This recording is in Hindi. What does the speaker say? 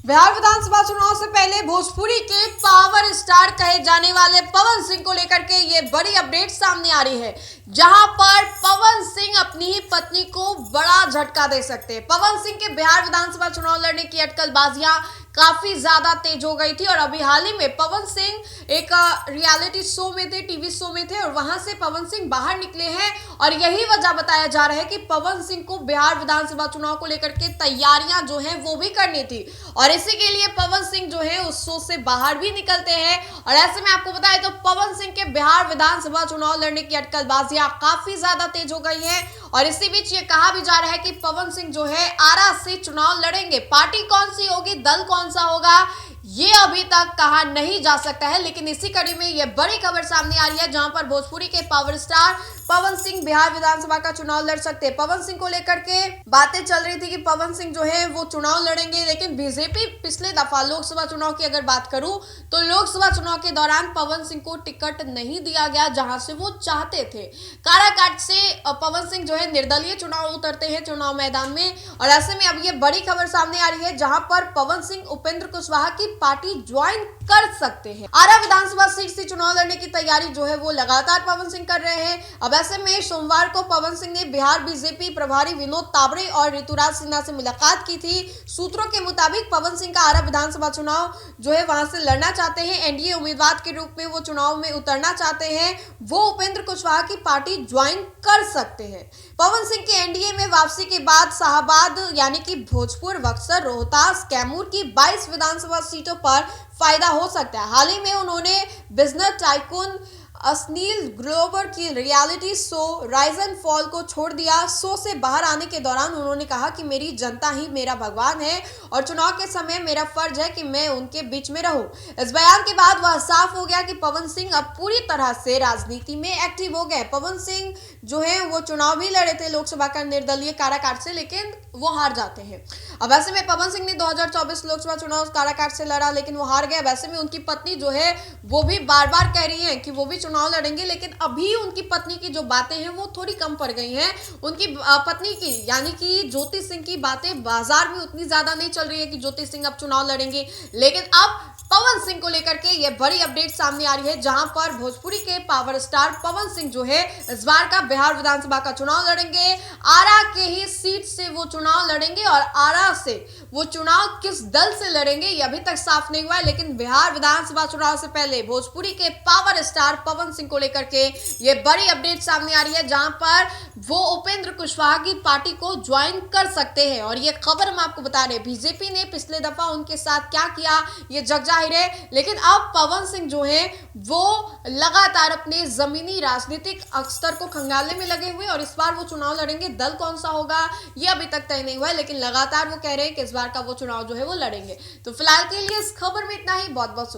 बिहार विधानसभा चुनाव से पहले भोजपुरी के पावर स्टार कहे जाने वाले पवन सिंह को लेकर के ये बड़ी अपडेट सामने आ रही है, जहां पर पवन सिंह अपनी ही पत्नी को बड़ा झटका दे सकते हैं। पवन सिंह के बिहार विधानसभा चुनाव लड़ने की अटकलबाजियां काफी ज्यादा तेज हो गई थी और अभी हाल ही में पवन सिंह एक रियलिटी शो में थे, टीवी शो में थे और वहां से पवन सिंह बाहर निकले हैं और यही वजह बताया जा रहा है कि पवन सिंह को बिहार विधानसभा चुनाव को लेकर के तैयारियां जो हैं वो भी करनी थी और इसी के लिए पवन सिंह जो है उस शो से बाहर भी निकलते हैं। और ऐसे में आपको बताएं तो पवन सिंह के बिहार विधानसभा चुनाव लड़ने की अटकलबाजियां काफी ज्यादा तेज हो गई हैं और इसी बीच ये कहा भी जा रहा है कि पवन सिंह जो है आरा से चुनाव लड़ेंगे। पार्टी कौन सी होगी, दल कौन सा होगा, ये अभी तक कहा नहीं जा सकता है, लेकिन इसी कड़ी में ये बड़ी खबर सामने आ रही है जहां पर भोजपुरी के पावर स्टार पवन सिंह बिहार विधानसभा का चुनाव लड़ सकते हैं। पवन सिंह को लेकर के बातें चल रही थी कि पवन सिंह जो है वो चुनाव लड़ेंगे, लेकिन बीजेपी पिछले दफा लोकसभा चुनाव की अगर बात करूं तो लोकसभा चुनाव के दौरान पवन सिंह को टिकट नहीं दिया गया जहां से वो चाहते थे। काराकाट से पवन सिंह जो है निर्दलीय चुनाव उतरते हैं चुनाव मैदान में और ऐसे में अब ये बड़ी खबर सामने आ रही है जहां पर पवन सिंह उपेंद्र कुशवाहा की पार्टी ज्वाइन कर सकते हैं। आरा विधानसभा सीट से चुनाव लड़ने की तैयारी जो है वो लगातार पवन सिंह कर रहे हैं। अब ऐसे में सोमवार को पवन सिंह ने बिहार बीजेपी प्रभारी विनोद तावड़े और ऋतुराज सिन्हा से मुलाकात की थी। सूत्रों के मुताबिक पवन सिंह का आरा विधानसभा चुनाव जो है वहां से लड़ना चाहते हैं, एनडीए उम्मीदवार के रूप में वो चुनाव में उतरना चाहते हैं। वो उपेंद्र कुशवाहा की पार्टी ज्वाइन कर सकते हैं। पवन सिंह की एनडीए में वापसी के बाद शाहबाद यानी कि भोजपुर, बक्सर, रोहतास, कैमूर की 22 विधानसभा सीटों पर फायदा हो सकता है। हाल ही में उन्होंने बिजनेस टाइकून अनिल ग्रोवर की reality show rise and fall को छोड़ दिया। शो से बाहर आने के दौरान उन्होंने कहा कि मेरी जनता ही मेरा भगवान है और चुनाव के समय मेरा फर्ज है कि मैं उनके बीच में रहूं। इस बयान के बाद वह साफ हो गया कि पवन सिंह अब पूरी तरह से राजनीति में एक्टिव हो गए। पवन सिंह जो है वो चुनाव भी लड़े थे लोकसभा का निर्दलीय काराकाट से, लेकिन वो हार जाते हैं। अब ऐसे में पवन सिंह ने 2024 लोकसभा चुनाव काराकाट से लड़ा, लेकिन वो हार गए। वैसे में उनकी पत्नी जो है वो भी बार बार कह रही है कि वो भी चुनाव लड़ेंगे, लेकिन अभी उनकी पत्नी की जो बातें हैं वो थोड़ी कम पड़ गई हैं। उनकी पत्नी की यानी कि ज्योति सिंह की बातें बाजार में उतनी ज्यादा नहीं चल रही है कि ज्योति सिंह अब चुनाव लड़ेंगे, लेकिन अब पवन सिंह को लेकर के ये बड़ी अपडेट सामने आ रही है जहां पर भोजपुरी के पावर स्टार पवन सिंह जो है इस बार का बिहार विधानसभा का चुनाव लड़ेंगे। आरा के ही सीट से वो चुनाव लड़ेंगे और आरा से वो चुनाव किस दल से लड़ेंगे ये अभी तक साफ नहीं हुआ है, लेकिन बिहार विधानसभा चुनाव से पहले भोजपुरी के पावर स्टार पवन सिंह को लेकर के ये बड़ी अपडेट सामने आ रही है जहां पर वो उपेंद्र कुशवाहा की पार्टी को ज्वाइन कर सकते हैं। और ये खबर हम आपको बता रहे हैं, बीजेपी ने पिछले दफा उनके साथ क्या किया ये जग जाहिर है, लेकिन अब पवन सिंह जो है वो लगातार अपने जमीनी राजनीतिक स्तर को खंगालने में लगे हुए और इस बार वो चुनाव लड़ेंगे। दल कौन सा होगा ये अभी तक तय नहीं हुआ है, लेकिन लगातार वो कह रहे हैं कि इस बार का वो चुनाव जो है वो लड़ेंगे। तो फिलहाल के लिए इस खबर में इतना ही। बहुत बहुत